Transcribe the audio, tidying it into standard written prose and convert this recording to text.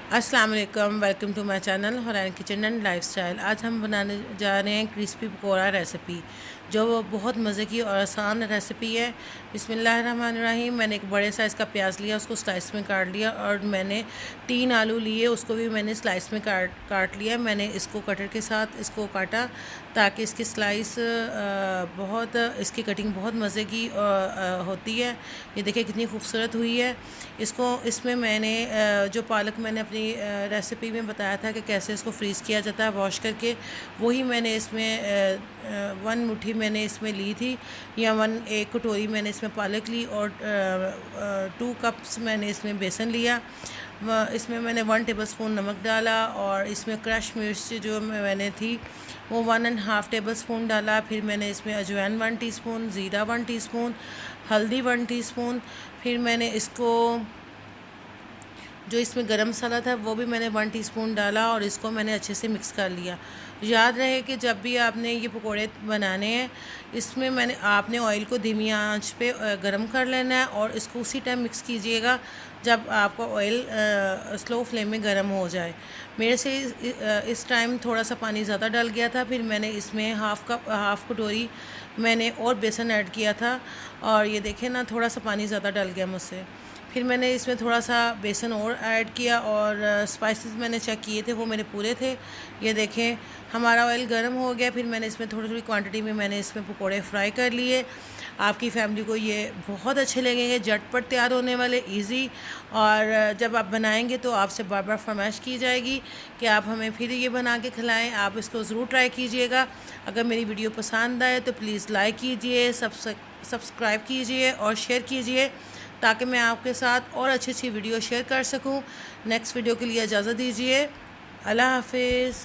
अस्सलाम वालेकुम, welcome to my channel Hurain kitchen and lifestyle. आज हम बनाने जा रहे हैं क्रिस्पी पकौड़ा रेसिपी, जो बहुत मज़े की और आसान रेसिपी है। बिस्मिल्लाहिर्रहमानिर्रहीम। मैंने एक बड़े साइज़ का प्याज लिया, उसको स्लाइस में काट लिया, और मैंने 3 आलू लिए, उसको भी मैंने स्लाइस में काट लिया। मैंने इसको कटर के साथ इसको काटा ताकि इसकी स्लाइस बहुत इसकी कटिंग बहुत मज़े की होती है। ये देखिए कितनी खूबसूरत हुई है। इसमें मैंने जो पालक मैंने अपनी रेसिपी में बताया था कि कैसे इसको फ्रीज़ किया जाता है वॉश करके, वही मैंने इसमें 1 मुट्ठी मैंने इसमें ली थी, या 1 कटोरी मैंने इसमें पालक ली, और 2 कप्स मैंने इसमें बेसन लिया। इसमें मैंने 1 टेबलस्पून नमक डाला, और इसमें क्रश मिर्च जो मैंने थी वो 1.5 टेबलस्पून डाला। फिर मैंने इसमें अजवाइन 1 टीस्पून, ज़ीरा 1 टीस्पून, हल्दी 1 टीस्पून। फिर मैंने इसको जो इसमें गरम मसाला था वो भी मैंने 1 टीस्पून डाला, और इसको मैंने अच्छे से मिक्स कर लिया। याद रहे कि जब भी आपने ये पकोड़े बनाने हैं, इसमें आपने ऑयल को धीमी आंच पे गरम कर लेना है, और इसको उसी टाइम मिक्स कीजिएगा जब आपका ऑयल स्लो फ्लेम में गरम हो जाए। मेरे से इस टाइम थोड़ा सा पानी ज़्यादा डल गया था। फिर मैंने इसमें हाफ़ कटोरी मैंने और बेसन ऐड किया था, और ये देखें ना, थोड़ा सा पानी ज़्यादा डल गया मुझसे। फिर मैंने इसमें थोड़ा सा बेसन और ऐड किया, और स्पाइसेस मैंने चेक किए थे, वो मेरे पूरे थे। ये देखें हमारा ऑयल गर्म हो गया। फिर मैंने इसमें थोड़ी थोड़ी क्वांटिटी में मैंने इसमें पकोड़े फ्राई कर लिए। आपकी फैमिली को ये बहुत अच्छे लगेंगे, झटपट तैयार होने वाले, इजी। और जब आप बनाएंगे तो आपसे बार बार फरमाइश की जाएगी कि आप हमें फिर ये बना के खिलाएँ। आप इसको ज़रूर ट्राई कीजिएगा। अगर मेरी वीडियो पसंद आए तो प्लीज़ लाइक कीजिए, सब्सक्राइब कीजिए और शेयर कीजिए, ताकि मैं आपके साथ और अच्छी वीडियो शेयर कर सकूं। नेक्स्ट वीडियो के लिए इजाज़त दीजिए। अल्लाह हाफिज़।